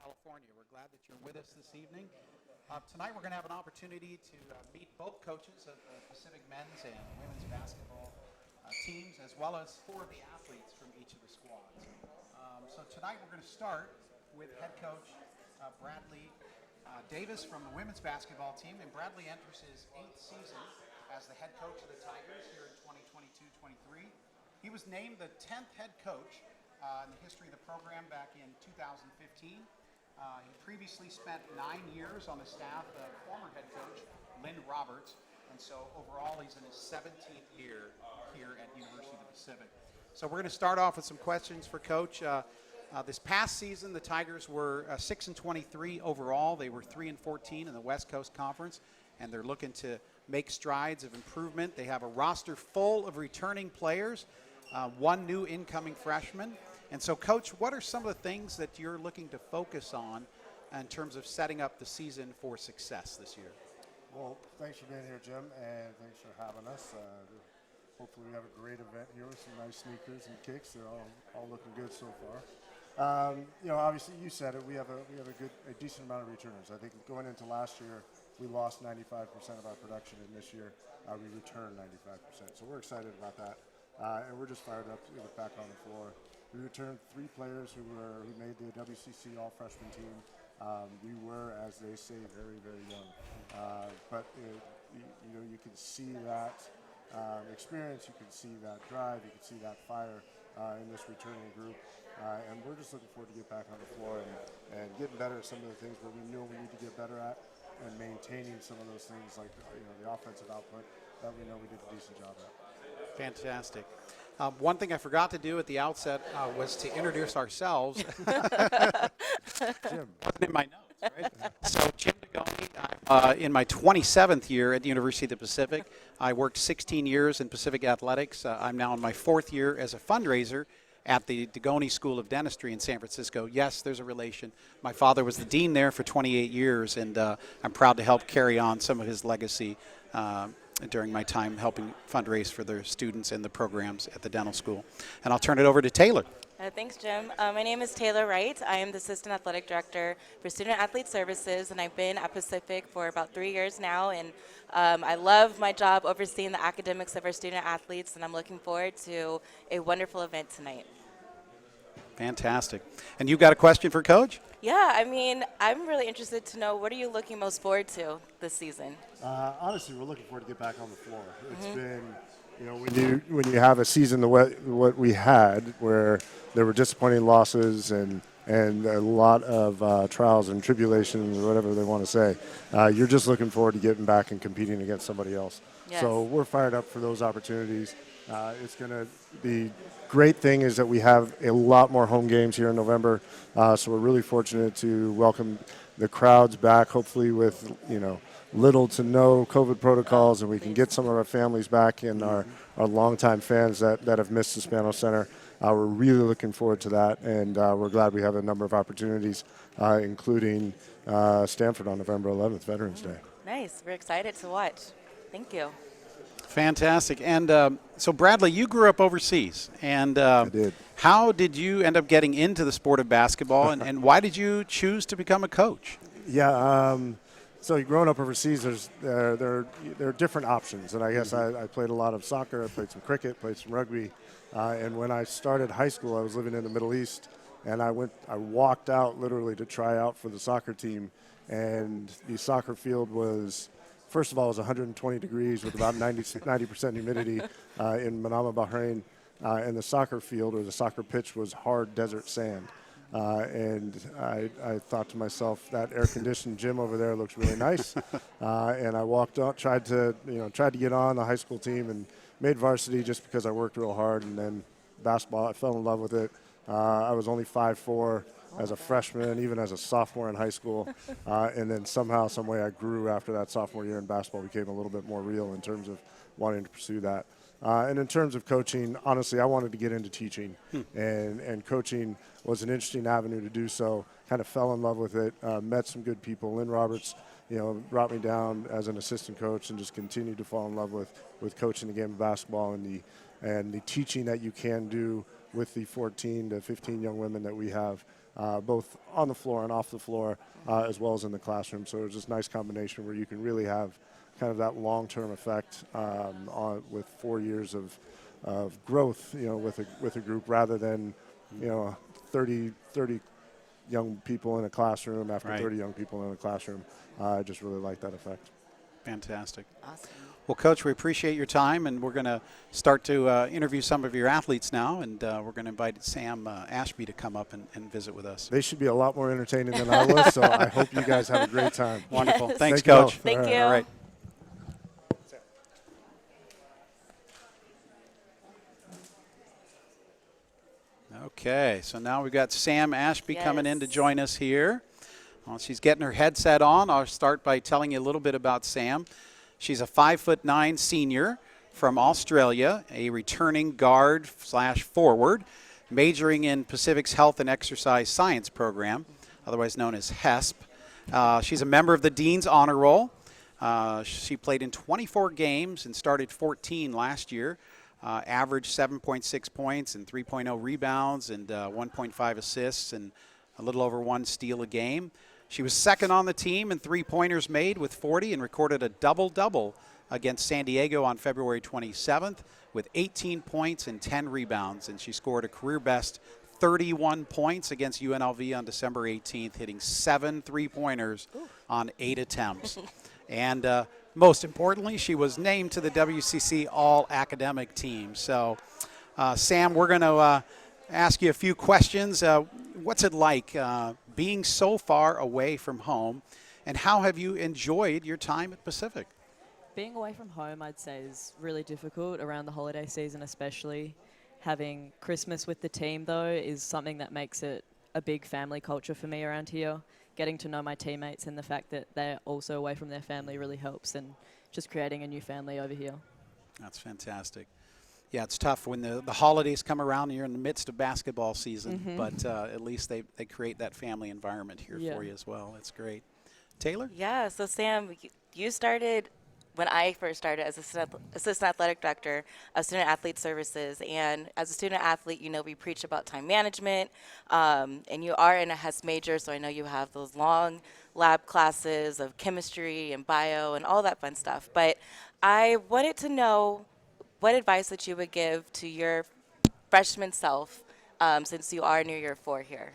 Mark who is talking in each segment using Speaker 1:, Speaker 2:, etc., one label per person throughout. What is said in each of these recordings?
Speaker 1: California. We're glad that you're with us this evening. Tonight we're going to have an opportunity to meet both coaches of the Pacific men's and women's basketball teams, as well as four of the athletes from each of the squads. So tonight we're going to start with head coach Bradley Davis from the women's basketball team, and Bradley enters his 8th season as the head coach of the Tigers here in 2022-23. He was named the 10th head coach in the history of the program back in 2015. He previously spent 9 years on the staff of former head coach Lynn Roberts, and so overall he's in his 17th year here at University of the Pacific. So we're going to start off with some questions for Coach. This past season, the Tigers were 6-23 overall. They were 3-14 in the West Coast Conference, and they're looking to make strides of improvement. They have a roster full of returning players, one new incoming freshman. And so, Coach, what are some of the things that you're looking to focus on in terms of setting up the season for success this year?
Speaker 2: Well, thanks for being here, Jim, and thanks for having us. Hopefully we have a great event here with some nice sneakers and kicks. They're all looking good so far. Obviously you said it. We have a decent amount of returners. I think going into last year, we lost 95% of our production, and this year we returned 95%. So we're excited about that, and we're just fired up to get back on the floor. We returned 3 players who made the WCC All-Freshman team. We were, as they say, very, very young. But you can see that experience, you can see that drive, you can see that fire in this returning group. And we're just looking forward to get back on the floor and getting better at some of the things where we know we need to get better at, and maintaining some of those things like the offensive output that we know we did a decent job at.
Speaker 1: Fantastic. One thing I forgot to do at the outset was to introduce ourselves.
Speaker 2: Jim.
Speaker 1: Wasn't in my notes, right? So Jim DeGoni, I'm in my 27th year at the University of the Pacific. I worked 16 years in Pacific Athletics. I'm now in my 4th year as a fundraiser at the DeGoni School of Dentistry in San Francisco. Yes, there's a relation. My father was the dean there for 28 years, and I'm proud to help carry on some of his legacy during my time helping fundraise for the students and the programs at the dental school. And I'll turn it over to Taylor.
Speaker 3: Thanks, Jim. My name is Taylor Wright. I am the Assistant Athletic Director for Student Athlete Services, and I've been at Pacific for about 3 years now. And I love my job overseeing the academics of our student athletes, and I'm looking forward to a wonderful event tonight.
Speaker 1: Fantastic. And you got a question for Coach?
Speaker 3: Yeah, I'm really interested to know, what are you looking most forward to this season?
Speaker 2: Honestly, we're looking forward to get back on the floor. It's been, when you have a season what we had, where there were disappointing losses and a lot of trials and tribulations, or whatever they want to say, you're just looking forward to getting back and competing against somebody else.
Speaker 3: Yes.
Speaker 2: So we're fired up for those opportunities. It's going to be great thing is that we have a lot more home games here in November, so we're really fortunate to welcome the crowds back, hopefully with little to no COVID protocols, and we can get some of our families back and our longtime fans that have missed the Spano Center. We're really looking forward to that, and we're glad we have a number of opportunities, including Stanford on November 11th, Veterans Day.
Speaker 3: Nice. We're excited to watch. Thank you.
Speaker 1: Fantastic. And so, Bradley, you grew up overseas. And
Speaker 2: I did.
Speaker 1: How did you end up getting into the sport of basketball, and why did you choose to become a coach?
Speaker 2: Yeah, so growing up overseas, there are different options. And I guess I played a lot of soccer, I played some cricket, played some rugby. And when I started high school, I was living in the Middle East. And I walked out literally to try out for the soccer team. And the soccer field was, first of all, it was 120 degrees with about 90% humidity in Manama, Bahrain. And the soccer field, or the soccer pitch, was hard desert sand. And I thought to myself, that air-conditioned gym over there looks really nice. And I walked out, tried to get on the high school team, and made varsity just because I worked real hard. And then basketball, I fell in love with it. I was only 5'4" as a freshman, even as a sophomore in high school. And then somehow, some way, I grew after that sophomore year, and basketball became a little bit more real in terms of wanting to pursue that. And in terms of coaching, honestly, I wanted to get into teaching, and coaching was an interesting avenue to do so. Kind of fell in love with it, met some good people. Lynn Roberts, brought me down as an assistant coach, and just continued to fall in love with coaching the game of basketball and the teaching that you can do with the 14 to 15 young women that we have both on the floor and off the floor, as well as in the classroom. So it was just a nice combination where you can really have kind of that long-term effect with 4 years of growth, with a group, rather than 30 young people in a classroom after
Speaker 4: Right.
Speaker 2: 30 young people in a classroom. I just really like that effect.
Speaker 4: Fantastic.
Speaker 3: Awesome.
Speaker 4: Well, Coach, we appreciate your time, and we're going to start to interview some of your athletes now, and we're going to invite Sam Ashby to come up and visit with us.
Speaker 2: They should be a lot more entertaining than I was, so I hope you guys have a great time.
Speaker 4: Wonderful.
Speaker 3: Yes.
Speaker 4: Thanks,
Speaker 2: Thank you
Speaker 4: Coach.
Speaker 2: both.
Speaker 3: Thank you.
Speaker 4: All right. Okay, so now we've got Sam Ashby coming in to
Speaker 3: Yes.
Speaker 4: join us here. While she's getting her headset on, I'll start by telling you a little bit about Sam. She's a 5'9" senior from Australia, a returning guard/forward, majoring in Pacific's Health and Exercise Science program, otherwise known as HESP. She's a member of the Dean's Honor Roll. She played in 24 games and started 14 last year. Averaged 7.6 points and 3.0 rebounds and 1.5 assists and a little over 1 steal a game. She was second on the team in three-pointers made with 40 and recorded a double-double against San Diego on February 27th with 18 points and 10 rebounds. And she scored a career-best 31 points against UNLV on December 18th, hitting 7 three-pointers on 8 attempts. And most importantly, she was named to the WCC All-Academic Team. So, Sam, we're going to ask you a few questions. What's it like being so far away from home, and how have you enjoyed your time at Pacific?
Speaker 5: Being away from home, I'd say, is really difficult around the holiday season, especially. Having Christmas with the team, though, is something that makes it a big family culture for me around here. Getting to know my teammates and the fact that they're also away from their family really helps, and just creating a new family over here.
Speaker 4: That's fantastic. Yeah, it's tough when the holidays come around and you're in the midst of basketball season, but at least they create that family environment here for you as well. It's great. Taylor?
Speaker 3: Yeah, so Sam, you started when I first started as assistant athletic director of student athlete services. And as a student athlete, we preach about time management, and you are in a HES major, so I know you have those long lab classes of chemistry and bio and all that fun stuff. But I wanted to know what advice that you would give to your freshman self since you are near year 4 here.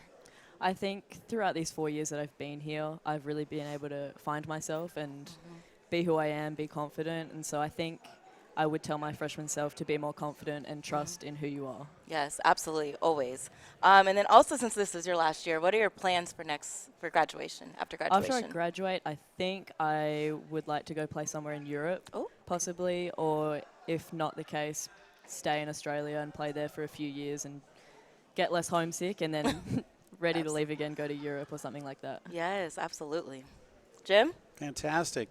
Speaker 5: I think throughout these 4 years that I've been here, I've really been able to find myself and be who I am, be confident. And so I think I would tell my freshman self to be more confident and trust in who you are.
Speaker 3: Yes, absolutely, always. And then also, since this is your last year, what are your plans for graduation, after graduation?
Speaker 5: After I graduate, I think I would like to go play somewhere in Europe, possibly, or if not the case, stay in Australia and play there for a few years and get less homesick, and then ready to leave again, go to Europe or something like that.
Speaker 3: Yes, absolutely. Jim?
Speaker 4: Fantastic.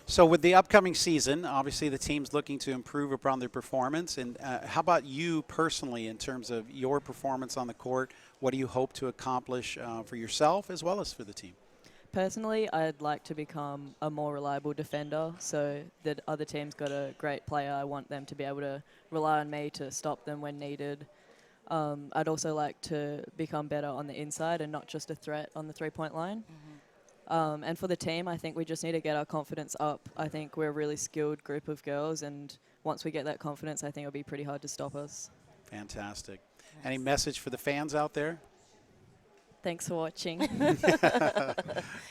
Speaker 4: So with the upcoming season, obviously the team's looking to improve upon their performance. And how about you personally in terms of your performance on the court? What do you hope to accomplish for yourself as well as for the team?
Speaker 5: Personally, I'd like to become a more reliable defender so that other teams got a great player. I want them to be able to rely on me to stop them when needed. I'd also like to become better on the inside and not just a threat on the three-point line. And for the team, I think we just need to get our confidence up. I think we're a really skilled group of girls, and once we get that confidence, I think it'll be pretty hard to stop us.
Speaker 4: Fantastic. Any message for the fans out there?
Speaker 5: Thanks for watching.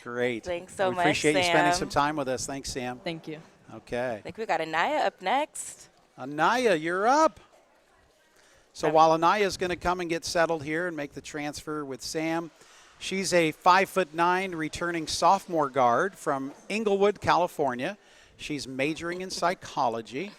Speaker 4: Great.
Speaker 3: Thanks so
Speaker 4: we
Speaker 3: much,
Speaker 4: appreciate you spending
Speaker 3: Sam.
Speaker 4: some time with us. Thanks, Sam.
Speaker 5: Thank you.
Speaker 4: Okay.
Speaker 3: I think we got Anaya up next.
Speaker 4: Anaya, you're up. So while Anaya's going to come and get settled here and make the transfer with Sam, she's a 5'9" returning sophomore guard from Inglewood, California. She's majoring in psychology.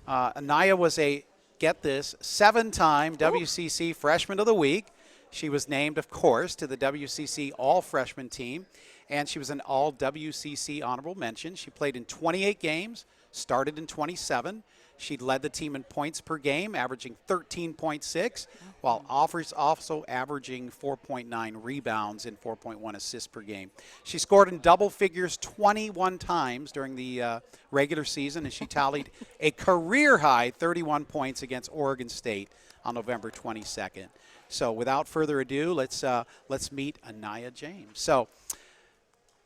Speaker 4: Anaya was a, get this, 7-time WCC Freshman of the Week. She was named, of course, to the WCC All-Freshman team, and she was an All-WCC honorable mention. She played in 28 games, started in 27. She led the team in points per game, averaging 13.6, while also averaging 4.9 rebounds and 4.1 assists per game. She scored in double figures 21 times during the regular season, and she tallied a career-high 31 points against Oregon State on November 22nd. So without further ado, let's meet Anaya James. So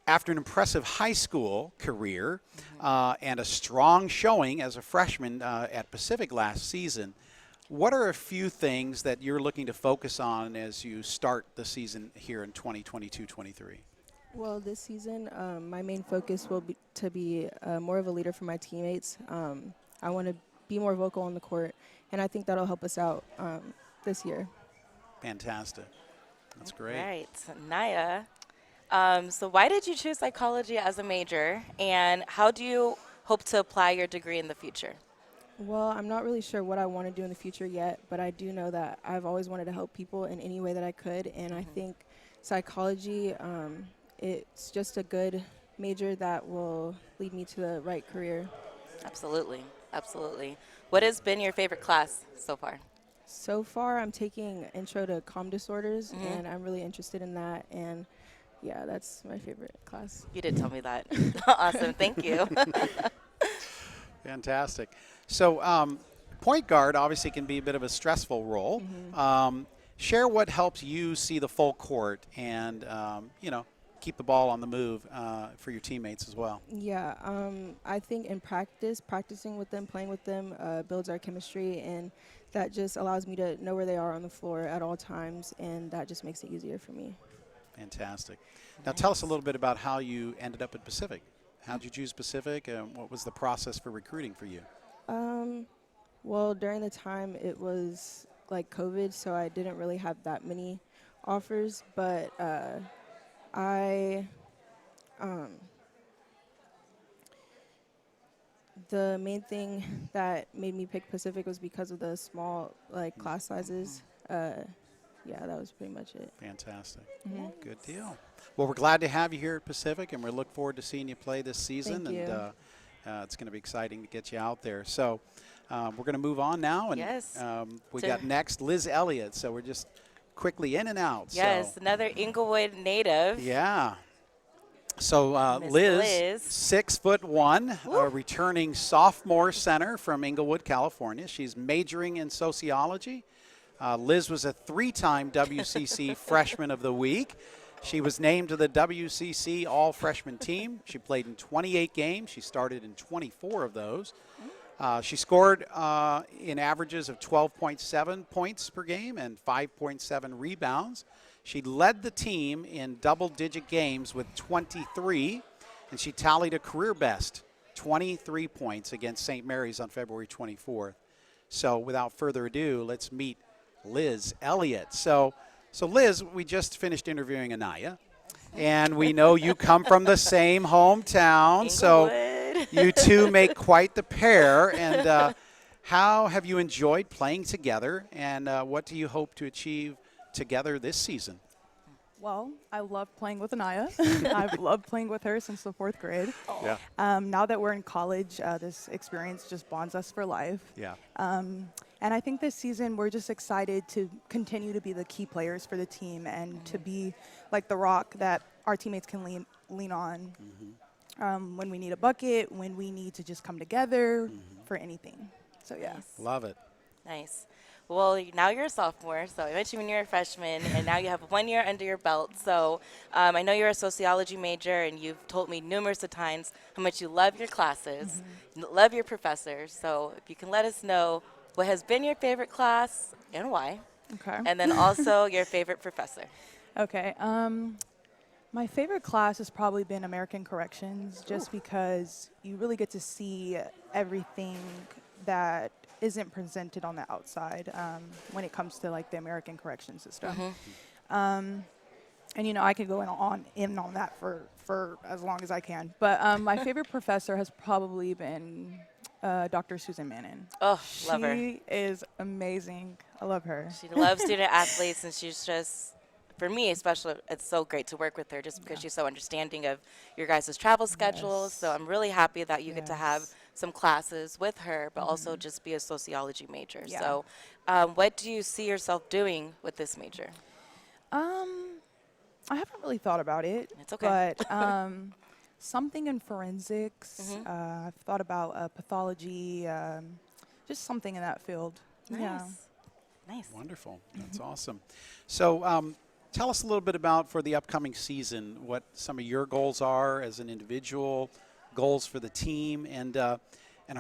Speaker 4: after an impressive high school career and a strong showing as a freshman at Pacific last season, what are a few things that you're looking to focus on as you start the season here in 2022-23?
Speaker 6: Well, this season, my main focus will be to be more of a leader for my teammates. I want to be more vocal on the court, and I think that'll help us out this year.
Speaker 4: Fantastic. That's great.
Speaker 3: All right, Naya. So why did you choose psychology as a major, and how do you hope to apply your degree in the future?
Speaker 6: Well, I'm not really sure what I want to do in the future yet, but I do know that I've always wanted to help people in any way that I could, and I think psychology, it's just a good major that will lead me to the right career.
Speaker 3: Absolutely, absolutely. What has been your favorite class so far?
Speaker 6: So far, I'm taking Intro to Calm Disorders, and I'm really interested in that, and yeah, that's my favorite class.
Speaker 3: You did tell me that. Awesome, thank you.
Speaker 4: Fantastic. So point guard obviously can be a bit of a stressful role. Share what helps you see the full court and, keep the ball on the move for your teammates as well.
Speaker 6: Yeah, I think in practicing with them, playing with them, builds our chemistry, and that just allows me to know where they are on the floor at all times, and that just makes it easier for me.
Speaker 4: Fantastic. Now tell us a little bit about how you ended up at Pacific. How did you choose Pacific, and what was the process for recruiting for you?
Speaker 6: Well, during the time it was like COVID, so I didn't really have that many offers, but the main thing that made me pick Pacific was because of the small class sizes. Yeah, that was pretty much it.
Speaker 4: Fantastic. Good deal. Well, we're glad to have you here at Pacific, and we look forward to seeing you play this season.
Speaker 6: Thank you.
Speaker 4: And it's going to be exciting to get you out there. So we're going to move on now. And
Speaker 3: Yes.
Speaker 4: We got next Liz Elliott. So we're just quickly in and out.
Speaker 3: Yes,
Speaker 4: So.
Speaker 3: another Inglewood native.
Speaker 4: Yeah. So
Speaker 3: Miss
Speaker 4: Liz, 6'1", a returning sophomore center from Inglewood, California. She's majoring in sociology. Liz was a 3-time WCC Freshman of the Week. She was named to the WCC All-Freshman team. She played in 28 games. She started in 24 of those. She scored in averages of 12.7 points per game and 5.7 rebounds. She led the team in double-digit games with 23, and she tallied a career best, 23 points against St. Mary's on February 24th. So without further ado, let's meet Liz Elliott. So Liz, we just finished interviewing Anaya, and we know you come from the same hometown. So you two make quite the pair. And how have you enjoyed playing together, and what do you hope to achieve together this season?
Speaker 7: Well, I love playing with Anaya. I've loved playing with her since the 4th grade.
Speaker 4: Yeah.
Speaker 7: Now that we're in college, this experience just bonds us for life.
Speaker 4: Yeah.
Speaker 7: And I think this season we're just excited to continue to be the key players for the team and to be like the rock that our teammates can lean on when we need a bucket, when we need to just come together for anything. So, yeah.
Speaker 4: Love it.
Speaker 3: Nice. Well, now you're a sophomore, so I mentioned when you're a freshman, and now you have 1 year under your belt. So I know you're a sociology major, and you've told me numerous of times how much you love your classes, love your professors. So if you can let us know what has been your favorite class and why,
Speaker 7: Okay.
Speaker 3: and then also your favorite professor.
Speaker 7: Okay. My favorite class has probably been American Corrections, just because you really get to see everything that isn't presented on the outside when it comes to like the American correction system. And I could go in on that for as long as I can. But my favorite professor has probably been Dr. Susan Mannon.
Speaker 3: Oh, love her.
Speaker 7: She is amazing. I love her.
Speaker 3: She loves student athletes, and she's just, for me especially, it's so great to work with her just because she's so understanding of your guys' travel schedules. So I'm really happy that you get to have some classes with her, but also just be a sociology major.
Speaker 7: Yeah.
Speaker 3: So what do you see yourself doing with this major?
Speaker 7: I haven't really thought about it.
Speaker 3: It's okay.
Speaker 7: But something in forensics. I've thought about pathology, just something in that field.
Speaker 3: Nice.
Speaker 7: Yeah.
Speaker 3: Nice.
Speaker 4: Wonderful. That's awesome. So tell us a little bit about, for the upcoming season, what some of your goals are as an individual, goals for the team, and are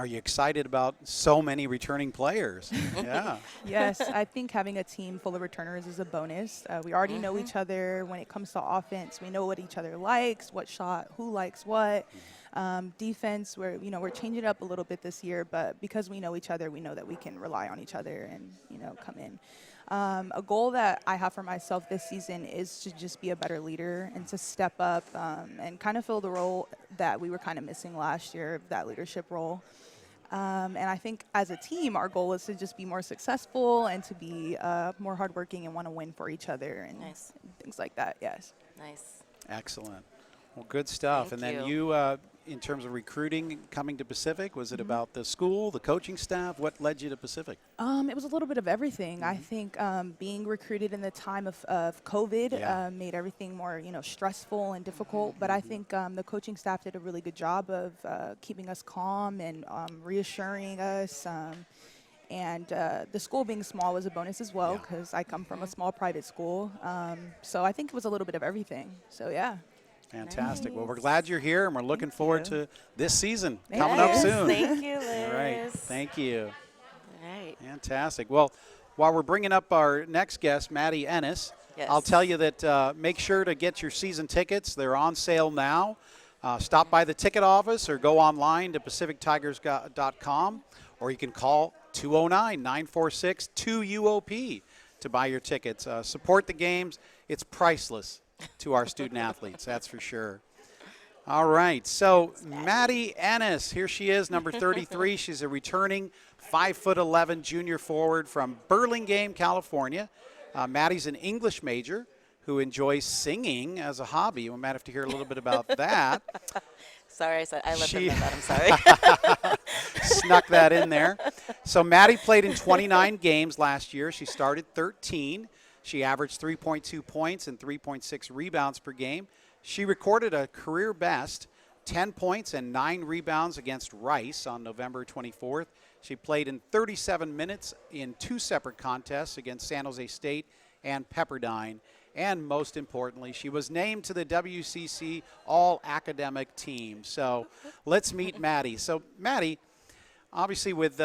Speaker 4: you excited about so many returning players? Yeah.
Speaker 7: Yes, I think having a team full of returners is a bonus. We already know each other when it comes to offense. We know what each other likes, what shot, who likes what. Defense, we're changing it up a little bit this year, but because we know each other, we know that we can rely on each other and come in. A goal that I have for myself this season is to just be a better leader and to step up and kind of fill the role that we were kind of missing last year, that leadership role. And I think as a team, our goal is to just be more successful and to be more hardworking and want to win for each other and things like that. Yes.
Speaker 3: Nice.
Speaker 4: Excellent. Well, good stuff.
Speaker 3: Thank
Speaker 4: and then
Speaker 3: you.
Speaker 4: you, in terms of recruiting, coming to Pacific, was it about the school, the coaching staff? What led you to Pacific?
Speaker 7: It was a little bit of everything. I think being recruited in the time of COVID made everything more, stressful and difficult. But I think the coaching staff did a really good job of keeping us calm and reassuring us. And the school being small was a bonus as well because I come from a small private school. So I think it was a little bit of everything. So, yeah.
Speaker 4: Fantastic.
Speaker 3: Nice.
Speaker 4: Well, we're glad you're here, and we're looking forward to this season coming up soon.
Speaker 3: Thank you, Liz.
Speaker 4: All right. Thank you.
Speaker 3: All right.
Speaker 4: Fantastic. Well, while we're bringing up our next guest, Maddie Ennis, I'll tell you that make sure to get your season tickets. They're on sale now. Stop by the ticket office or go online to pacifictigers.com, or you can call 209-946-2UOP to buy your tickets. Support the games. It's priceless to our student athletes, that's for sure. All right, so Maddie Ennis, here she is, number 33. She's a returning 5'11" junior forward from Burlingame, California. Maddie's an English major who enjoys singing as a hobby. We might have to hear a little bit about that.
Speaker 3: Sorry, I let them know that. I'm sorry.
Speaker 4: Snuck that in there. So Maddie played in 29 games last year. She started 13. She averaged 3.2 points and 3.6 rebounds per game. She recorded a career best 10 points and 9 rebounds against Rice on November 24th. She played in 37 minutes in 2 separate contests against San Jose State and Pepperdine. And most importantly, she was named to the WCC All-Academic Team. So let's meet Maddie. So Maddie, obviously with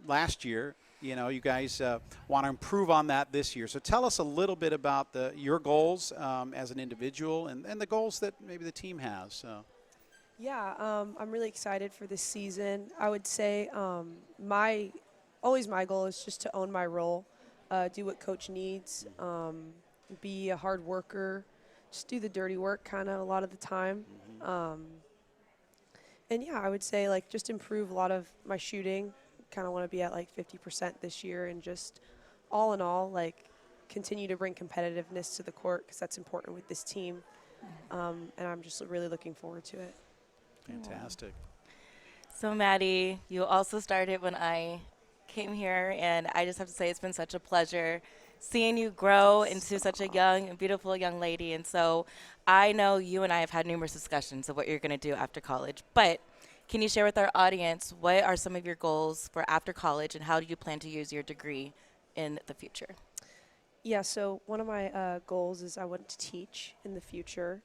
Speaker 4: last year, you guys want to improve on that this year. So tell us a little bit about your goals as an individual and the goals that maybe the team has. So.
Speaker 8: Yeah, I'm really excited for this season. I would say my goal is just to own my role, do what coach needs, be a hard worker, just do the dirty work kind of a lot of the time. And yeah, I would say just improve a lot of my shooting. Kind of want to be at 50% this year, and just all in all continue to bring competitiveness to the court because that's important with this team. And I'm just really looking forward to it.
Speaker 4: Fantastic.
Speaker 3: So Maddie, you also started when I came here, and I just have to say it's been such a pleasure seeing you grow into such a young and beautiful young lady. And so I know you and I have had numerous discussions of what you're going to do after college, but can you share with our audience what are some of your goals for after college, and how do you plan to use your degree in the future?
Speaker 8: Yeah, so one of my goals is I want to teach in the future,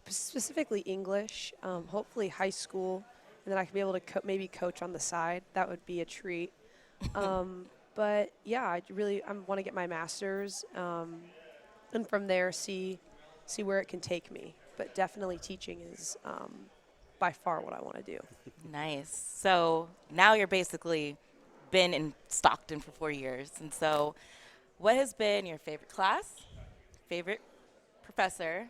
Speaker 8: specifically English, hopefully high school, and then I could be able to maybe coach on the side. That would be a treat. But yeah, I want to get my master's, and from there see where it can take me. But definitely teaching is by far what I want to do.
Speaker 3: Nice. So now you're basically been in Stockton for 4 years. And so what has been your favorite class, favorite professor,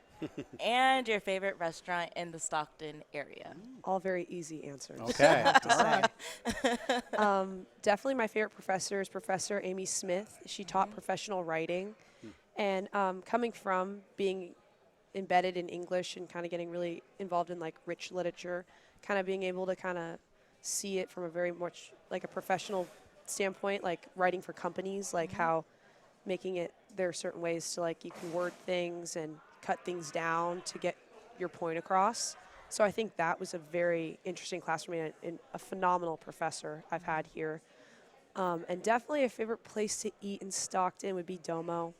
Speaker 3: and your favorite restaurant in the Stockton area?
Speaker 8: All very easy answers.
Speaker 4: Okay.
Speaker 8: I have to
Speaker 4: All
Speaker 8: say.
Speaker 4: right.
Speaker 8: Definitely my favorite professor is Professor Amy Smith. She taught professional writing. And coming from being embedded in English and kind of getting really involved in rich literature, kind of being able to kind of see it from a very much a professional standpoint, writing for companies, how making it, there are certain ways to you can word things and cut things down to get your point across. So I think that was a very interesting class for me, and a phenomenal professor I've had here. And definitely a favorite place to eat in Stockton would be Domo.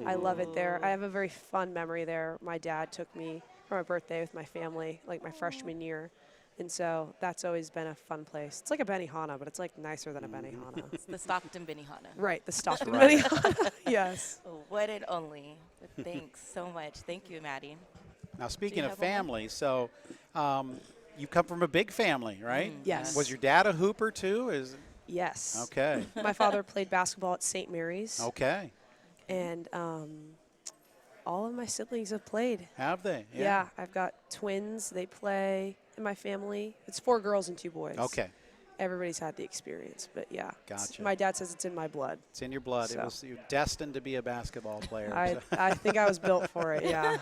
Speaker 8: I love it there. I have a very fun memory there. My dad took me for my birthday with my family, like my freshman year. And so that's always been a fun place. It's like a Benihana, but it's like nicer than a Benihana.
Speaker 3: It's the Stockton Benihana.
Speaker 8: Right, the Stockton
Speaker 4: right.
Speaker 8: Benihana. Yes.
Speaker 3: One and only. Thanks so much. Thank you, Maddie.
Speaker 4: Now, speaking of
Speaker 3: have one more?
Speaker 4: family, so you come from a big family, right?
Speaker 8: Yes.
Speaker 4: Was your dad a hooper too?
Speaker 8: Yes.
Speaker 4: Okay.
Speaker 8: My father played basketball at St. Mary's.
Speaker 4: Okay.
Speaker 8: And all of my siblings have played.
Speaker 4: Have they?
Speaker 8: Yeah, I've got twins. They play in my family. It's 4 girls and 2 boys.
Speaker 4: Okay.
Speaker 8: Everybody's had the experience, but yeah.
Speaker 4: Gotcha.
Speaker 8: My dad says it's in my blood.
Speaker 4: It's in your blood.
Speaker 8: So.
Speaker 4: You're destined to be a basketball player.
Speaker 8: I think I was built for it, yeah.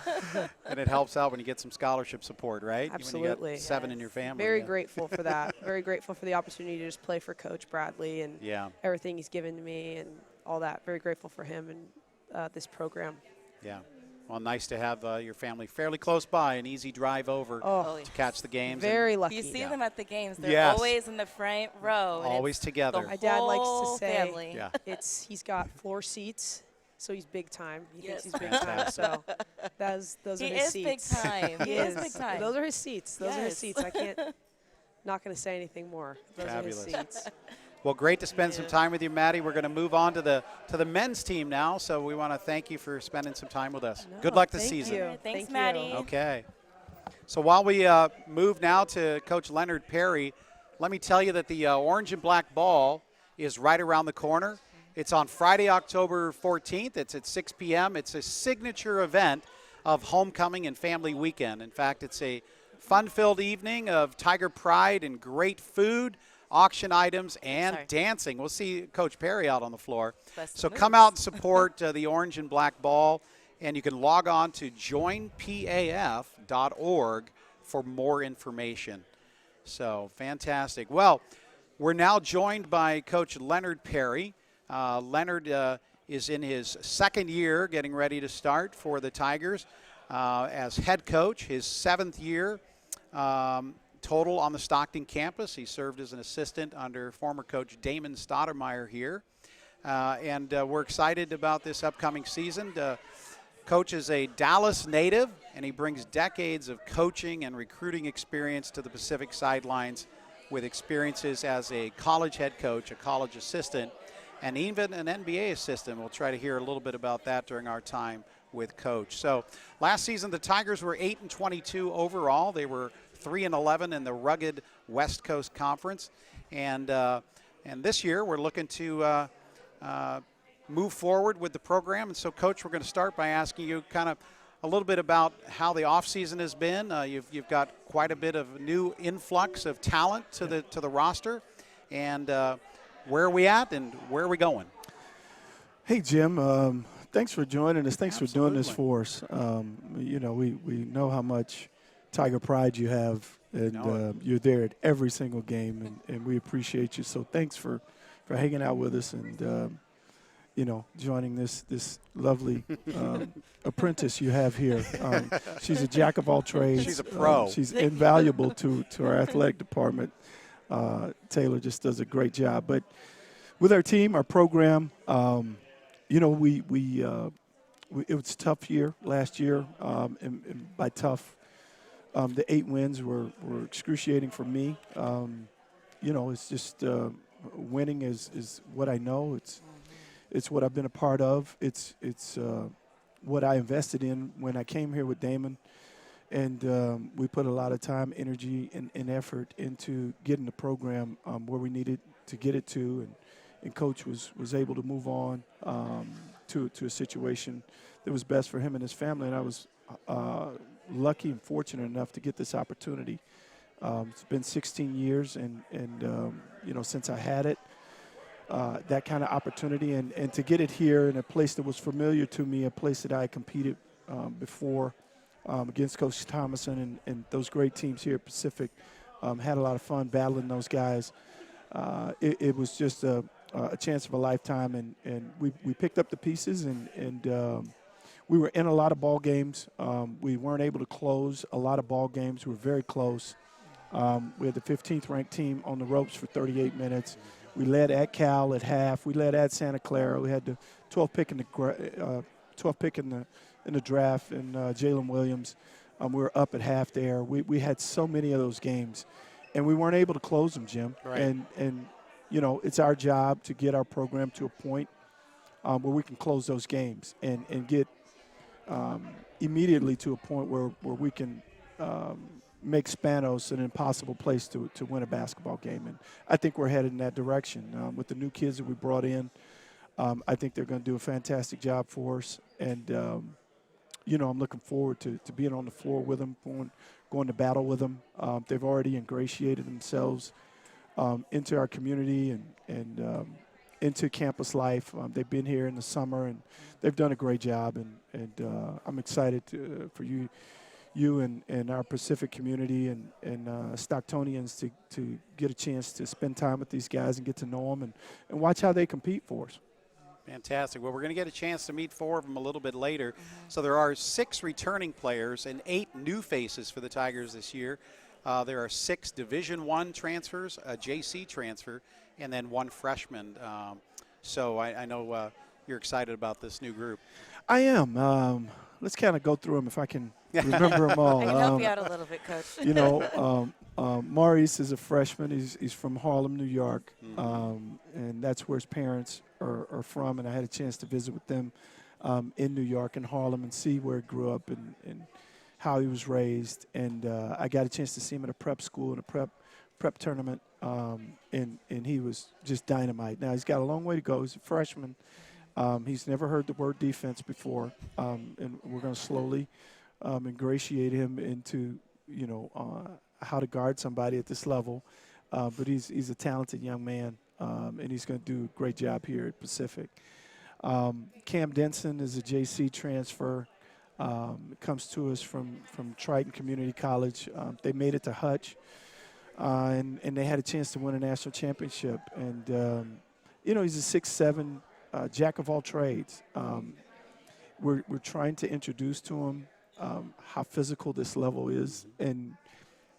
Speaker 4: And it helps out when you get some scholarship support, right?
Speaker 8: Absolutely.
Speaker 4: When you got 7 in your family.
Speaker 8: Very
Speaker 4: yeah.
Speaker 8: grateful for that. Very grateful for the opportunity to just play for Coach Bradley and
Speaker 4: Yeah.
Speaker 8: everything he's given to me and all that. Very grateful for him and this program.
Speaker 4: Yeah. Well, nice to have your family fairly close by, an easy drive over to catch the games.
Speaker 8: Very lucky.
Speaker 3: You see them at the games. They're
Speaker 4: Yes.
Speaker 3: always in the front row. and
Speaker 4: Always
Speaker 3: it's
Speaker 4: together.
Speaker 3: the
Speaker 8: My dad likes to
Speaker 3: whole
Speaker 8: say
Speaker 3: family.
Speaker 4: Yeah.
Speaker 8: he's got floor seats, so he's big time. He
Speaker 3: Yes.
Speaker 8: thinks he's big time. So those
Speaker 3: He
Speaker 8: are his
Speaker 3: is big
Speaker 8: seats.
Speaker 3: time. He is big time.
Speaker 8: Those are his seats. Those are his
Speaker 3: Yes.
Speaker 8: seats. I can't. Not going to say anything more. Those
Speaker 4: Fabulous.
Speaker 8: are his seats.
Speaker 4: Well, great to spend some time with you, Maddie. We're going to move on to the men's team now, so we want to thank you for spending some time with us. Good luck this
Speaker 8: thank
Speaker 4: season.
Speaker 8: you.
Speaker 3: Thanks,
Speaker 8: Thank
Speaker 3: Maddie.
Speaker 8: you.
Speaker 4: Okay. So while we move now to Coach Leonard Perry, let me tell you that the Orange and Black Ball is right around the corner. It's on Friday, October 14th. It's at 6 p.m. It's a signature event of homecoming and family weekend. In fact, it's a fun-filled evening of Tiger Pride and great food, auction items, and dancing. We'll see Coach Perry out on the floor. So come out and support the Orange and Black Ball, and you can log on to joinpaf.org for more information. So fantastic. Well, we're now joined by Coach Leonard Perry. Leonard is in his 2nd year getting ready to start for the Tigers as head coach, his 7th year total on the Stockton campus. He served as an assistant under former coach Damon Stoudemire here. And we're excited about this upcoming season. Coach is a Dallas native, and he brings decades of coaching and recruiting experience to the Pacific sidelines with experiences as a college head coach, a college assistant, and even an NBA assistant. We'll try to hear a little bit about that during our time with Coach. So last season, the Tigers were 8-22 overall. They were 3-11 in the rugged West Coast Conference. And this year, we're looking to move forward with the program. And so, Coach, we're going to start by asking you kind of a little bit about how the offseason has been. You've got quite a bit of new influx of talent to the roster. And where are we at and where are we going?
Speaker 9: Hey, Jim. Thanks for joining us. Thanks
Speaker 4: Absolutely.
Speaker 9: for doing this for us. We know how much Tiger Pride you have, and you're there at every single game, and we appreciate you. So thanks for hanging out with us and, joining this lovely apprentice you have here. She's a jack of all trades.
Speaker 4: She's a pro.
Speaker 9: She's invaluable to our athletic department. Taylor just does a great job. But with our team, our program, it was a tough year last year, and by tough, the 8 wins were excruciating for me. It's just winning is what I know. It's what I've been a part of. It's what I invested in when I came here with Damon, and we put a lot of time, energy, and effort into getting the program where we needed to get it to, and Coach was able to move on to a situation that was best for him and his family, and I was lucky and fortunate enough to get this opportunity. It's been 16 years, and since I had it, that kind of opportunity, and to get it here in a place that was familiar to me, a place that I competed before against Coach Thomason and those great teams here at Pacific. Had a lot of fun battling those guys. It was just a chance of a lifetime, and we picked up the pieces, and we were in a lot of ball games. We weren't able to close a lot of ball games. We were very close. We had the 15th ranked team on the ropes for 38 minutes. We led at Cal at half. We led at Santa Clara. We had the 12th pick in the draft, and Jalen Williams. We were up at half there. We had so many of those games, and we weren't able to close them, Jim.
Speaker 4: Right.
Speaker 9: And you know, it's our job to get our program to a point where we can close those games and get immediately to a point where we can make Spanos an impossible place to win a basketball game. And I think we're headed in that direction. With the new kids that we brought in, I think they're going to do a fantastic job for us. And, you know, I'm looking forward to being on the floor with them, going to battle with them. They've already ingratiated themselves into our community and into campus life. They've been here in the summer, and they've done a great job. And I'm excited for you and our Pacific community and Stocktonians to get a chance to spend time with these guys and get to know them and watch how they compete for us.
Speaker 4: Fantastic. Well, we're going to get a chance to meet 4 of them a little bit later. So there are 6 returning players and 8 new faces for the Tigers this year. There are 6 Division I transfers, a JC transfer, and then 1 freshman. So I know you're excited about this new group.
Speaker 9: I am. Let's kind of go through them if I can remember them all.
Speaker 3: I can help you out a little bit, Coach.
Speaker 9: You know, Maurice is a freshman. He's from Harlem, New York, and that's where his parents are from. And I had a chance to visit with them in New York and Harlem and see where he grew up and how he was raised. And I got a chance to see him at a prep school and a prep tournament, and he was just dynamite. Now, he's got a long way to go. He's a freshman. He's never heard the word defense before, and we're going to slowly ingratiate him into, you know, how to guard somebody at this level. But he's a talented young man, and he's going to do a great job here at Pacific. Cam Denson is a JC transfer. Comes to us from Triton Community College. They made it to Hutch, and they had a chance to win a national championship. And, you know, he's a 6'7", jack of all trades. We're trying to introduce to him how physical this level is, and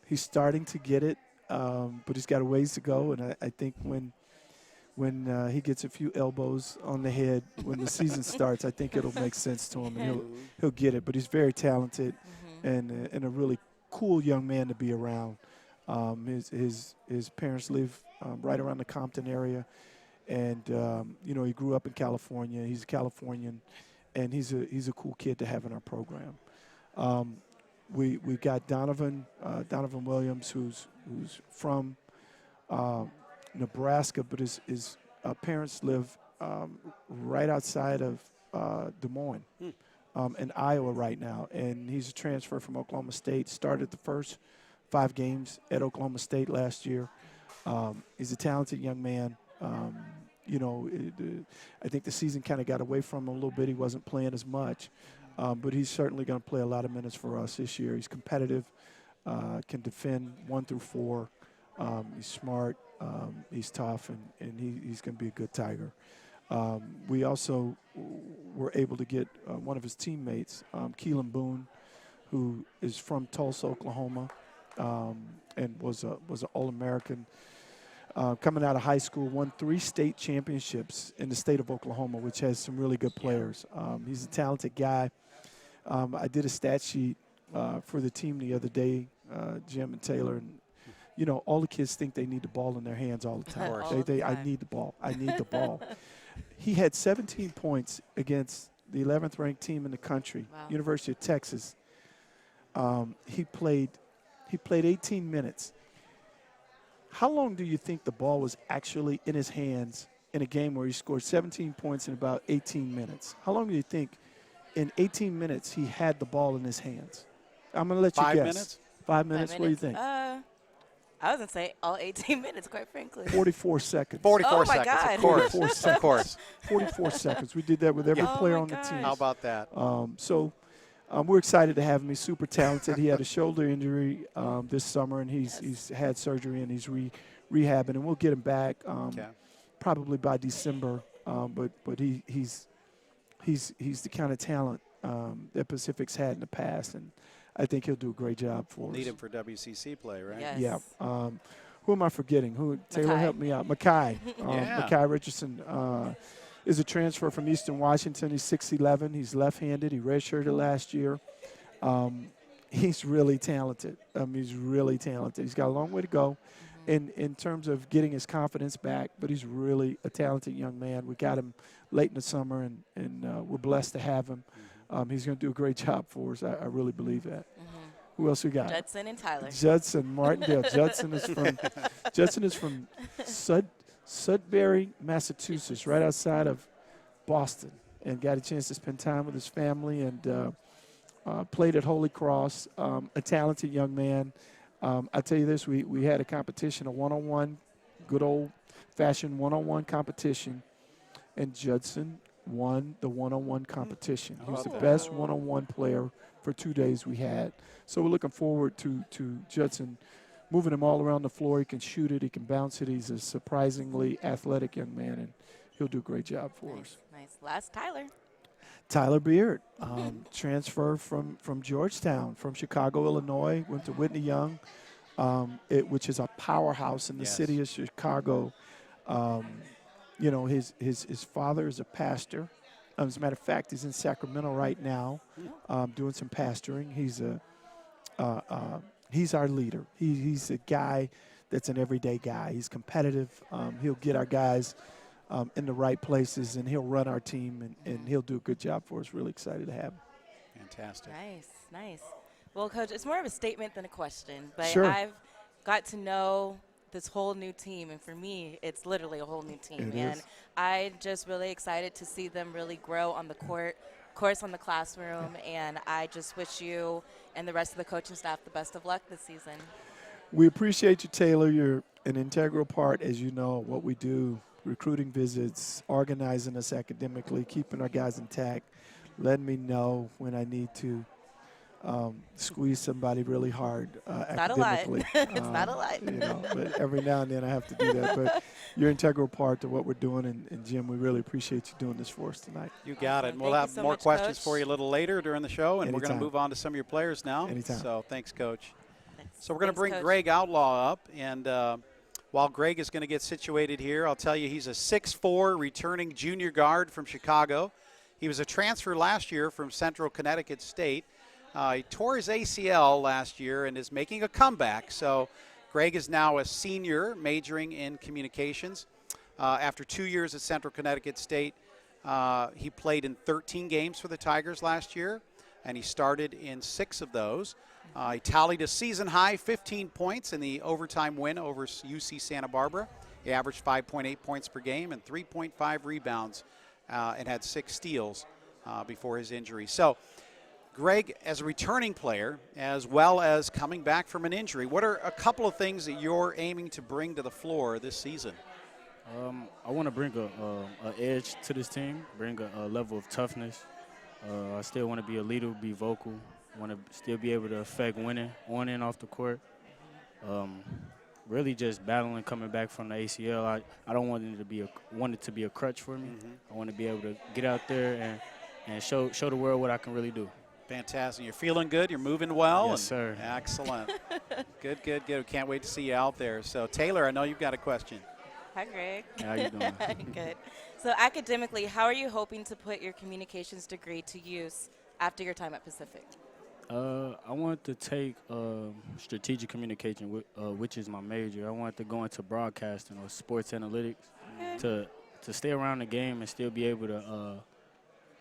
Speaker 9: he's starting to get it, but he's got a ways to go. And I think when he gets a few elbows on the head when the season starts, I think it'll make sense to him, and he'll get it. But he's very talented and a really cool young man to be around. His parents live right around the Compton area. And, you know, he grew up in California. He's a Californian, and he's a cool kid to have in our program. We got Donovan Williams, who's from Nebraska, but his parents live right outside of Des Moines in Iowa right now. And he's a transfer from Oklahoma State, started the first 5 games at Oklahoma State last year. He's a talented young man. You know, I think the season kind of got away from him a little bit. He wasn't playing as much, but he's certainly going to play a lot of minutes for us this year. He's competitive, can defend 1 through 4. He's smart, he's tough, and he's going to be a good Tiger. We also were able to get one of his teammates, Keelan Boone, who is from Tulsa, Oklahoma, and was an All-American. Coming out of high school, won 3 state championships in the state of Oklahoma, which has some really good players. He's a talented guy. I did a stat sheet for the team the other day, Jim and Taylor, and, you know, all the kids think they need the ball in their hands all the time. I need the ball. I need the ball. He had 17 points against the 11th ranked team in the country, University of Texas. He played 18 minutes. How long do you think the ball was actually in his hands in a game where he scored 17 points in about 18 minutes? How long do you think in 18 minutes he had the ball in his hands? I'm going to let you guess.
Speaker 4: 5 minutes?
Speaker 9: 5 minutes? What do you think?
Speaker 3: I was going to say all 18 minutes, quite frankly.
Speaker 9: 44 seconds.
Speaker 4: 44 seconds,
Speaker 3: God.
Speaker 4: of course.
Speaker 9: 44 seconds.
Speaker 4: Of course.
Speaker 9: 44 seconds. We did that with every player on the team.
Speaker 4: How about that?
Speaker 9: So we're excited to have him. He's super talented. He had a shoulder injury this summer, and he's had surgery, and he's rehabbing, and we'll get him back probably by December. But he's the kind of talent that Pacific's had in the past, and I think he'll do a great job for us.
Speaker 4: Need him for WCC play, right?
Speaker 3: Yes.
Speaker 9: Yeah. who am I forgetting? Taylor, help me out. Mackay.
Speaker 4: Yeah.
Speaker 9: Mackay Richardson is a transfer from Eastern Washington. He's 6'11". He's left-handed. He redshirted last year. He's really talented. He's really talented. He's got a long way to go in terms of getting his confidence back, but he's really a talented young man. We got him late in the summer, and we're blessed to have him. He's going to do a great job for us. I really believe that. Who else we got?
Speaker 3: Judson and Tyler.
Speaker 9: Judson, Martindale. Judson is from Sudbury, Massachusetts, right outside of Boston, and got a chance to spend time with his family and played at Holy Cross. A talented young man. I tell you this, we had a competition, a one-on-one, good old-fashioned one-on-one competition, and Judson won the one-on-one competition. He was the best one-on-one player for 2 days we had. So we're looking forward to Judson moving him all around the floor. He can shoot it. He can bounce it. He's a surprisingly athletic young man, and he'll do a great job for us.
Speaker 3: Nice. Last, Tyler.
Speaker 9: Tyler Beard, transfer from Georgetown, from Chicago, Illinois, went to Whitney Young, which is a powerhouse in the city of Chicago. You know, his father is a pastor. As a matter of fact, he's in Sacramento right now, doing some pastoring. He's our leader. He's a guy that's an everyday guy. He's competitive. He'll get our guys in the right places, and he'll run our team, and he'll do a good job for us. Really excited to have him.
Speaker 4: Fantastic.
Speaker 3: Nice. Well, Coach, it's more of a statement than a question, but
Speaker 9: Sure.
Speaker 3: I've got to know this whole new team, and for me, it's literally a whole new team.
Speaker 9: It is.
Speaker 3: I'm just really excited to see them really grow on the court, of course, on the classroom, and I just wish you and the rest of the coaching staff the best of luck this season.
Speaker 9: We appreciate you, Taylor. You're an integral part, as you know, of what we do, recruiting visits, organizing us academically, keeping our guys intact, letting me know when I need to squeeze somebody really hard academically.
Speaker 3: It's not a lot.
Speaker 9: You know, but every now and then I have to do that. But you're an integral part to what we're doing, and Jim, we really appreciate you doing this for us tonight.
Speaker 4: You got it.
Speaker 3: Awesome.
Speaker 4: We'll
Speaker 3: Thank
Speaker 4: have
Speaker 3: you so
Speaker 4: more
Speaker 3: much,
Speaker 4: questions
Speaker 3: Coach.
Speaker 4: for you a little later during the show, and we're going to
Speaker 9: Anytime.
Speaker 4: move on to some of your players now.
Speaker 9: Anytime.
Speaker 4: So thanks, Coach.
Speaker 3: Thanks.
Speaker 4: So we're going to
Speaker 3: Thanks,
Speaker 4: bring
Speaker 3: Coach.
Speaker 4: Greg Outlaw up, and while Greg is going to get situated here, I'll tell you he's a 6'4" returning junior guard from Chicago. He was a transfer last year from Central Connecticut State. He tore his ACL last year and is making a comeback. So Greg is now a senior majoring in communications. After 2 years at Central Connecticut State, he played in 13 games for the Tigers last year, and he started in 6 of those. He tallied a season-high 15 points in the overtime win over UC Santa Barbara. He averaged 5.8 points per game and 3.5 rebounds and had 6 steals before his injury. So Greg, as a returning player, as well as coming back from an injury, what are a couple of things that you're aiming to bring to the floor this season?
Speaker 10: I want to bring a edge to this team, bring a level of toughness. I still want to be a leader, be vocal, want to still be able to affect winning on and off the court. Really just battling coming back from the ACL. I don't want it to be a crutch for me. I want to be able to get out there and show the world what I can really do.
Speaker 4: Fantastic. You're feeling good. You're moving well.
Speaker 10: Yes, sir.
Speaker 4: Excellent. Good. Can't wait to see you out there. So, Taylor, I know you've got a question.
Speaker 3: Hi, Greg.
Speaker 10: How you doing?
Speaker 3: Good. So academically, how are you hoping to put your communications degree to use after your time at Pacific?
Speaker 10: I want to take strategic communication, which is my major. I want to go into broadcasting or sports analytics to stay around the game and still be able to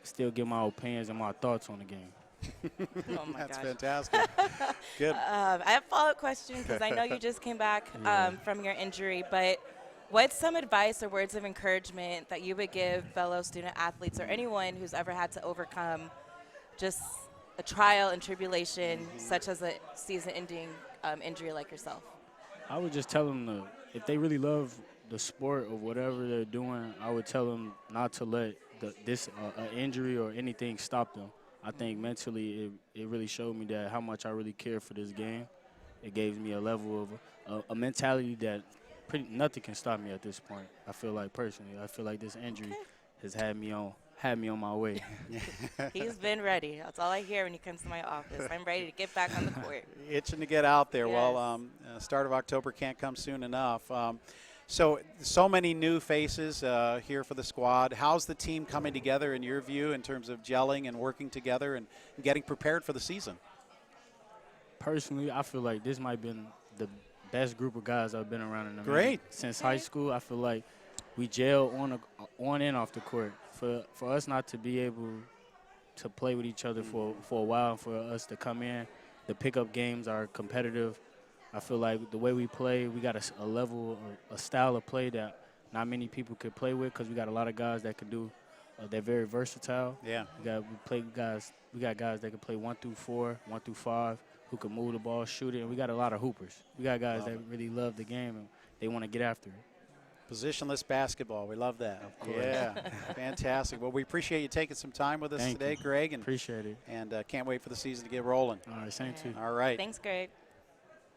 Speaker 10: still give my opinions and my thoughts on the game.
Speaker 3: Oh my
Speaker 4: That's
Speaker 3: gosh.
Speaker 4: fantastic. Good.
Speaker 3: I have a follow-up question because I know you just came back from your injury, but what's some advice or words of encouragement that you would give fellow student athletes or anyone who's ever had to overcome just a trial and tribulation such as a season-ending injury like yourself?
Speaker 10: I would just tell them if they really love the sport or whatever they're doing, I would tell them not to let this injury or anything stop them. I think mentally it really showed me that how much I really care for this game. It gave me a level of a mentality that nothing can stop me at this point. I feel like personally, I feel like this injury has had me had me on my way.
Speaker 3: He's been ready. That's all I hear when he comes to my office. I'm ready to get back on the court.
Speaker 4: Itching to get out there.
Speaker 3: Yes.
Speaker 4: Well, start of October can't come soon enough. So many new faces here for the squad. How's the team coming together in your view in terms of gelling and working together and getting prepared for the season?
Speaker 10: Personally, I feel like this might have been the best group of guys I've been around in a
Speaker 4: Great.
Speaker 10: minute. Since high school, I feel like we gel on and off the court. For us not to be able to play with each other for a while, for us to come in, the pickup games are competitive. I feel like the way we play, we got a level, a style of play that not many people could play with because we got a lot of guys that can do. They're very versatile.
Speaker 4: Yeah.
Speaker 10: We got guys that can play 1 through 4, 1 through 5, who can move the ball, shoot it, and we got a lot of hoopers. We got guys that really love the game and they want to get after it.
Speaker 4: Positionless basketball. We love that.
Speaker 10: Of course.
Speaker 4: Yeah, fantastic. Well, we appreciate you taking some time with us
Speaker 10: Thank
Speaker 4: today,
Speaker 10: you.
Speaker 4: Greg. And
Speaker 10: Appreciate it.
Speaker 4: And can't wait for the season to get rolling.
Speaker 10: All right, same to you.
Speaker 4: All right.
Speaker 3: Thanks, Greg.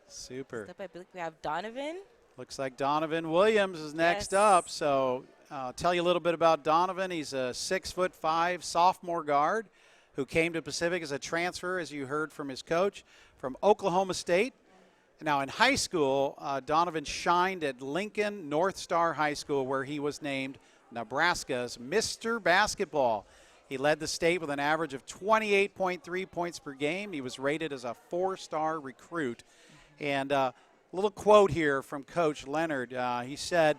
Speaker 4: Super.
Speaker 3: Next up, I believe we have Donovan.
Speaker 4: Looks like Donovan Williams is next
Speaker 3: Yes.
Speaker 4: up. So I'll tell you a little bit about Donovan. He's a 6'5" sophomore guard who came to Pacific as a transfer, as you heard from his coach, from Oklahoma State. Now, in high school, Donovan shined at Lincoln North Star High School, where he was named Nebraska's Mr. Basketball. He led the state with an average of 28.3 points per game. He was rated as a 4-star recruit. And a little quote here from Coach Leonard. He said,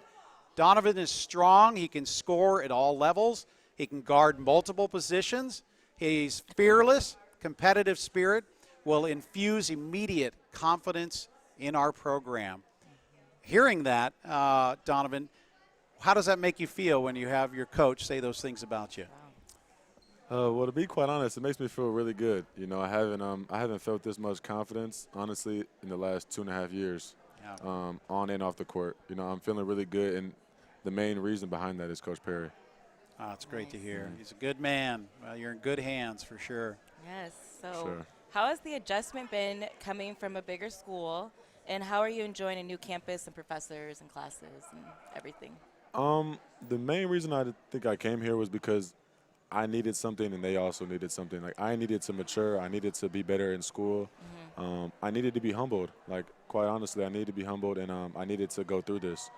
Speaker 4: Donovan is strong. He can score at all levels. He can guard multiple positions. He's fearless, competitive spirit, will infuse immediate confidence in our program. Hearing that, Donovan, how does that make you feel when you have your coach say those things about you?
Speaker 11: Well, to be quite honest, it makes me feel really good. You know, I haven't felt this much confidence, honestly, in the last 2.5 years, on and off the court. You know, I'm feeling really good, and the main reason behind that is Coach Perry.
Speaker 4: Oh, it's great to hear. He's a good man. Well, you're in good hands for sure.
Speaker 3: Yes. So
Speaker 11: Sure.
Speaker 3: how has the adjustment been coming from a bigger school, and how are you enjoying a new campus and professors and classes and everything?
Speaker 11: The main reason I think I came here was because I needed something and they also needed something. Like, I needed to mature. I needed to be better in school. I needed to be humbled. Like, quite honestly, I needed to be humbled, and I needed to go through this.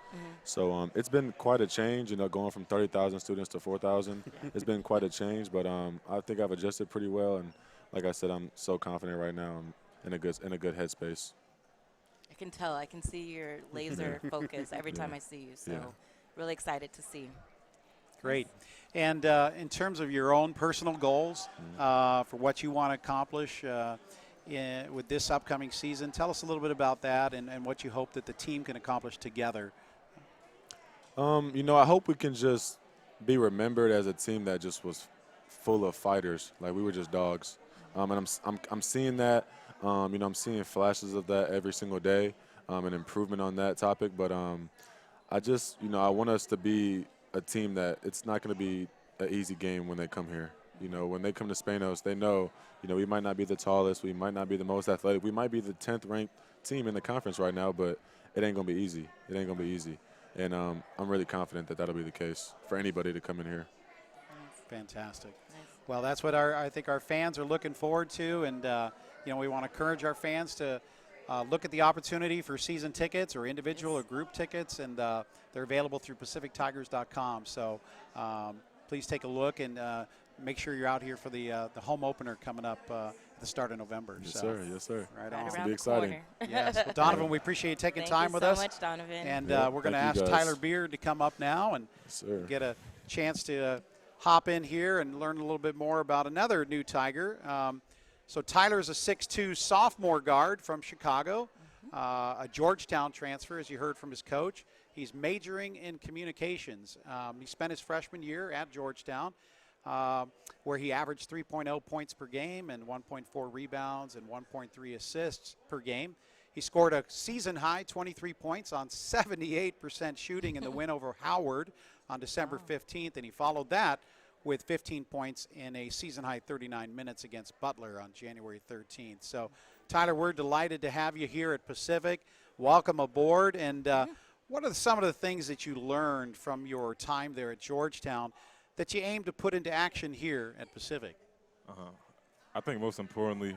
Speaker 11: So it's been quite a change, you know, going from 30,000 students to 4,000. It's been quite a change, but I think I've adjusted pretty well. And like I said, I'm so confident right now. I'm in a good headspace.
Speaker 3: I can tell. I can see your laser focus every time I see you. So really excited to see.
Speaker 4: Great. And in terms of your own personal goals for what you want to accomplish with this upcoming season, tell us a little bit about that and what you hope that the team can accomplish together.
Speaker 11: You know, I hope we can just be remembered as a team that just was full of fighters. Like, we were just dogs. And I'm seeing that. You know, I'm seeing flashes of that every single day, an improvement on that topic. But I just, you know, I want us to be a team that it's not going to be an easy game when they come here. You know, when they come to Spanos, they know, you know, we might not be the tallest, we might not be the most athletic, we might be the 10th ranked team in the conference right now, but it ain't going to be easy. It ain't going to be easy. And I'm really confident that that'll be the case for anybody to come in here.
Speaker 4: Fantastic. Well, that's what I think our fans are looking forward to, and you know, we want to encourage our fans to look at the opportunity for season tickets or individual or group tickets, and they're available through PacificTigers.com. So please take a look and make sure you're out here for the home opener coming up at the start of November.
Speaker 11: Yes,
Speaker 4: so,
Speaker 11: sir. Yes, sir.
Speaker 4: Right
Speaker 3: Right
Speaker 4: on.
Speaker 11: It's
Speaker 3: around
Speaker 11: be
Speaker 3: the
Speaker 11: exciting.
Speaker 3: corner.
Speaker 4: Yes. Well, Donovan, we appreciate you taking
Speaker 3: Thank
Speaker 4: time
Speaker 3: you
Speaker 4: with
Speaker 3: so
Speaker 4: us.
Speaker 3: much, Donovan.
Speaker 4: And
Speaker 11: Yep,
Speaker 4: we're going to
Speaker 11: thank
Speaker 4: ask
Speaker 11: you, guys.
Speaker 4: Tyler Beard to come up now and
Speaker 11: Yes, sir.
Speaker 4: get a chance to hop in here and learn a little bit more about another new Tiger. So Tyler's a 6'2" sophomore guard from Chicago, a Georgetown transfer, as you heard from his coach. He's majoring in communications. He spent his freshman year at Georgetown, where he averaged 3.0 points per game and 1.4 rebounds and 1.3 assists per game. He scored a season-high 23 points on 78% shooting in the win over Howard on December 15th, and he followed that with 15 points in a season-high 39 minutes against Butler on January 13th. So, Tyler, we're delighted to have you here at Pacific. Welcome aboard. And what are some of the things that you learned from your time there at Georgetown that you aim to put into action here at Pacific?
Speaker 11: I think most importantly,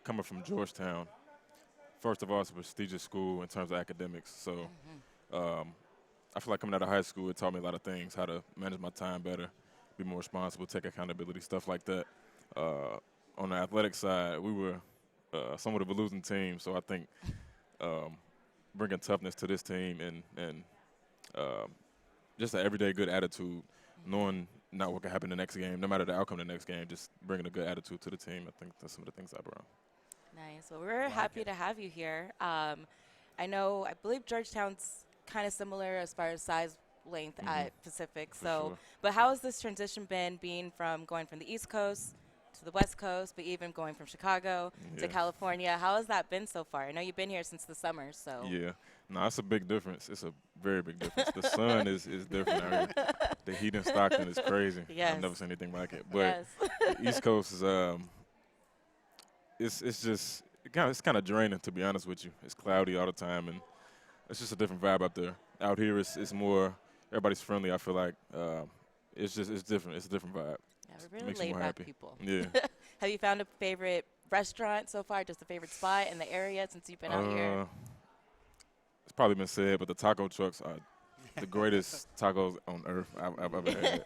Speaker 11: coming from Georgetown, first of all, it's a prestigious school in terms of academics. So I feel like coming out of high school, it taught me a lot of things, how to manage my time better, be more responsible, take accountability, stuff like that. On the athletic side, we were somewhat of a losing team, so I think bringing toughness to this team and just an everyday good attitude, knowing not what can happen the next game, no matter the outcome of the next game, just bringing a good attitude to the team. I think that's some of the things I brought.
Speaker 3: Nice. Well, we're happy to have you here. I believe Georgetown's kind of similar as far as size, length at Pacific.
Speaker 11: Sure.
Speaker 3: But how has this transition been, being from going from the East Coast to the West Coast, but even going from Chicago to California? How has that been so far? I know you've been here since the summer, so.
Speaker 11: Yeah. No, it's a big difference. It's a very big difference. The sun is different out here. The heat in Stockton is crazy.
Speaker 3: Yes.
Speaker 11: I've never seen anything like it. But the East Coast is it's kind of draining, to be honest with you. It's cloudy all the time, and it's just a different vibe out there. Out here, it's more everybody's friendly. I feel like it's different. It's a different vibe.
Speaker 3: Yeah, we're really laid-back people.
Speaker 11: Yeah.
Speaker 3: Have you found a favorite restaurant so far? Just a favorite spot in the area since you've been out here?
Speaker 11: It's probably been said, but the taco trucks are the greatest tacos on earth I've ever had.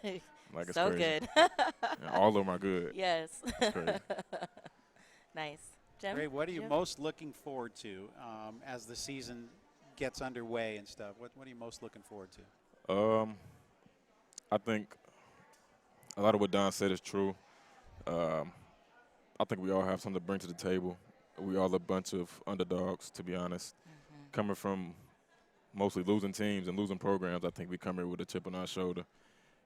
Speaker 11: Like, it's
Speaker 3: so
Speaker 11: crazy.
Speaker 3: good.
Speaker 11: Yeah, all of them are good.
Speaker 3: Yes.
Speaker 11: It's crazy.
Speaker 3: Nice. Jim?
Speaker 4: Ray, what are you most looking forward to as the season gets underway and stuff? What are you most looking forward to?
Speaker 11: I think a lot of what Don said is true. I think we all have something to bring to the table. We all a bunch of underdogs, to be honest. Coming from mostly losing teams and losing programs, I think we come here with a chip on our shoulder,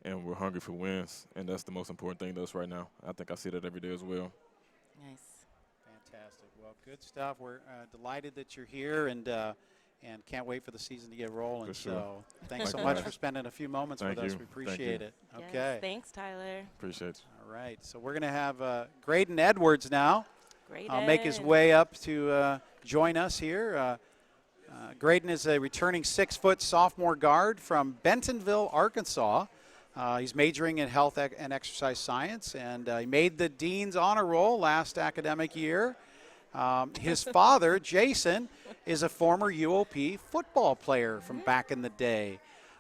Speaker 11: and we're hungry for wins, and that's the most important thing to us right now. I think I see that every day as well.
Speaker 3: Nice.
Speaker 4: Fantastic. Well, good stuff. We're delighted that you're here, and can't wait for the season to get rolling.
Speaker 11: For sure.
Speaker 4: So thanks so much for spending a few moments with us. We appreciate it.
Speaker 3: Yes,
Speaker 4: Okay.
Speaker 3: thanks, Tyler.
Speaker 11: Appreciate you.
Speaker 4: All right. So we're going to have Grayton Edwards now.
Speaker 3: Grayton.
Speaker 4: Make his way up to join us here. Grayton is a returning 6-foot sophomore guard from Bentonville, Arkansas. He's majoring in health and exercise science, and he made the Dean's Honor Roll last academic year. His father, Jason, is a former UOP football player from back in the day.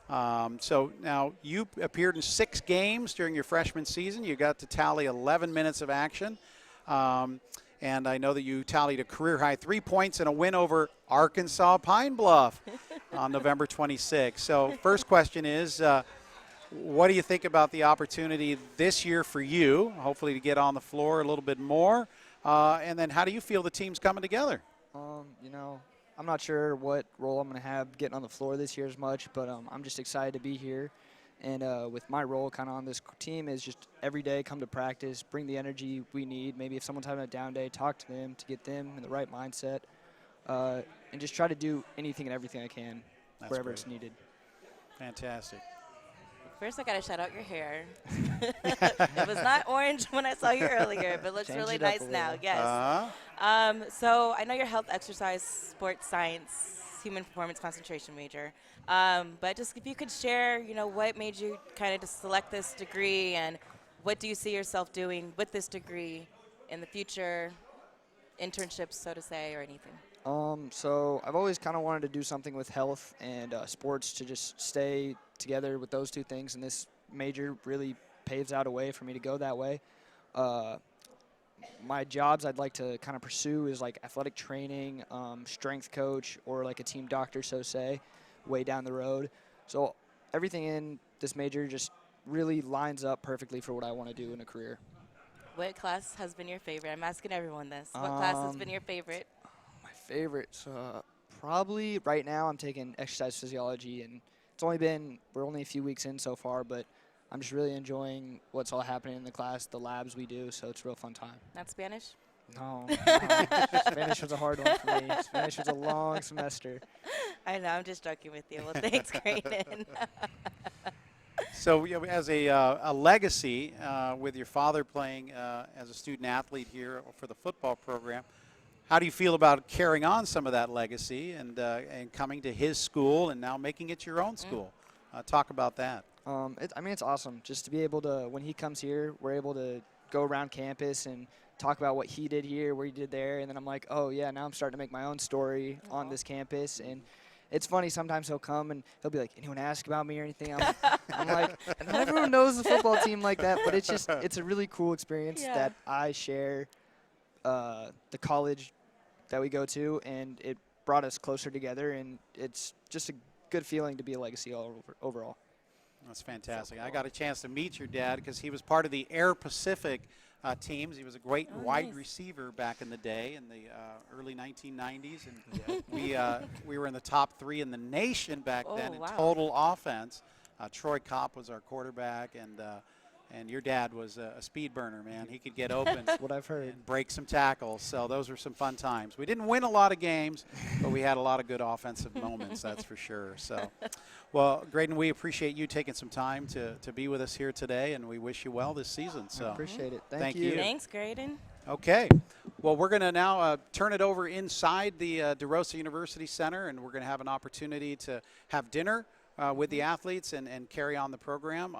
Speaker 4: So now you appeared in 6 games during your freshman season. You got to tally 11 minutes of action. And I know that you tallied a career-high 3 points in a win over Arkansas Pine Bluff on November 26th. So first question is, what do you think about the opportunity this year for you, hopefully to get on the floor a little bit more? And then how do you feel the team's coming together?
Speaker 12: I'm not sure what role I'm going to have getting on the floor this year as much, but I'm just excited to be here. And with my role kind of on this team is just every day come to practice, bring the energy we need. Maybe if someone's having a down day, talk to them to get them in the right mindset. And just try to do anything and everything I can wherever it's needed.
Speaker 4: Fantastic.
Speaker 3: First, I got to shout out your hair. It was not orange when I saw you earlier, but it looks really nice now. Yes. So I know you're health, exercise, sports science, human performance concentration major. But just if you could share, what made you kind of just select this degree, and what do you see yourself doing with this degree in the future, internships, so to say, or anything?
Speaker 12: So I've always kind of wanted to do something with health and sports to just stay together with those two things, and this major really paves out a way for me to go that way. My jobs I'd like to kind of pursue is like athletic training, strength coach, or like a team doctor, so say, way down the road. So everything in this major just really lines up perfectly for what I want to do in a career.
Speaker 3: What class has been your favorite? I'm asking everyone this. What class has been your favorite?
Speaker 12: My favorites, probably right now I'm taking exercise physiology, and we're only a few weeks in so far, but I'm just really enjoying what's all happening in the class, the labs we do, so it's a real fun time.
Speaker 3: Not Spanish?
Speaker 12: No. Spanish was a hard one for me. Spanish was a long semester.
Speaker 3: I know, I'm just joking with you. Well, thanks, Grayton.
Speaker 4: So as a legacy with your father playing as a student athlete here for the football program, how do you feel about carrying on some of that legacy and coming to his school and now making it your own school? Talk about that.
Speaker 12: I mean, it's awesome just to be able to, when he comes here, we're able to go around campus and talk about what he did here, what he did there, and then I'm like, oh yeah, now I'm starting to make my own story on this campus. And it's funny, sometimes he'll come and he'll be like, anyone ask about me or anything? I'm like, not everyone knows the football team like that, but it's a really cool experience that I share the college that we go to, and it brought us closer together, and it's just a good feeling to be a Legacy overall.
Speaker 4: That's fantastic. I got a chance to meet your dad because he was part of the Air Pacific teams. He was a great wide receiver back in the day in the early 1990s, and we were in the top 3 in the nation back then in total offense. Troy Kopp was our quarterback, and your dad was a speed burner, man. He could get open.
Speaker 12: That's what I've heard.
Speaker 4: And break some tackles. So those were some fun times. We didn't win a lot of games, but we had a lot of good offensive moments, that's for sure. So, well, Grayton, we appreciate you taking some time to be with us here today, and we wish you well this season. So
Speaker 12: I appreciate it.
Speaker 4: Thank you.
Speaker 3: Thanks, Grayton.
Speaker 4: Okay. Well, we're going to now turn it over inside the DeRosa University Center, and we're going to have an opportunity to have dinner with the athletes and carry on the program.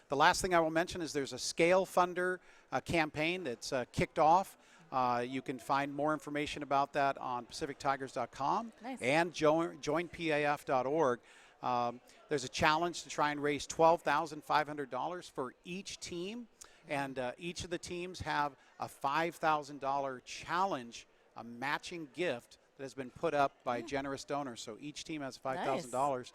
Speaker 4: The last thing I will mention is there's a Scale Funder campaign that's kicked off. You can find more information about that on pacifictigers.com and joinpaf.org. There's a challenge to try and raise $12,500 for each team, and each of the teams have a $5,000 challenge, a matching gift that has been put up by generous donors. So each team has $5,000.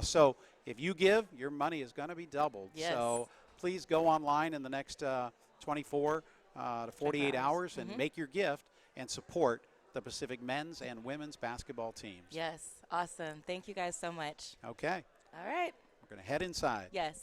Speaker 4: So if you give, your money is going to be doubled.
Speaker 3: Yes.
Speaker 4: So please go online in the next 24 to 48 hours and make your gift and support the Pacific men's and women's basketball teams.
Speaker 3: Yes, awesome. Thank you guys so much.
Speaker 4: Okay.
Speaker 3: All right.
Speaker 4: We're going to head inside.
Speaker 3: Yes.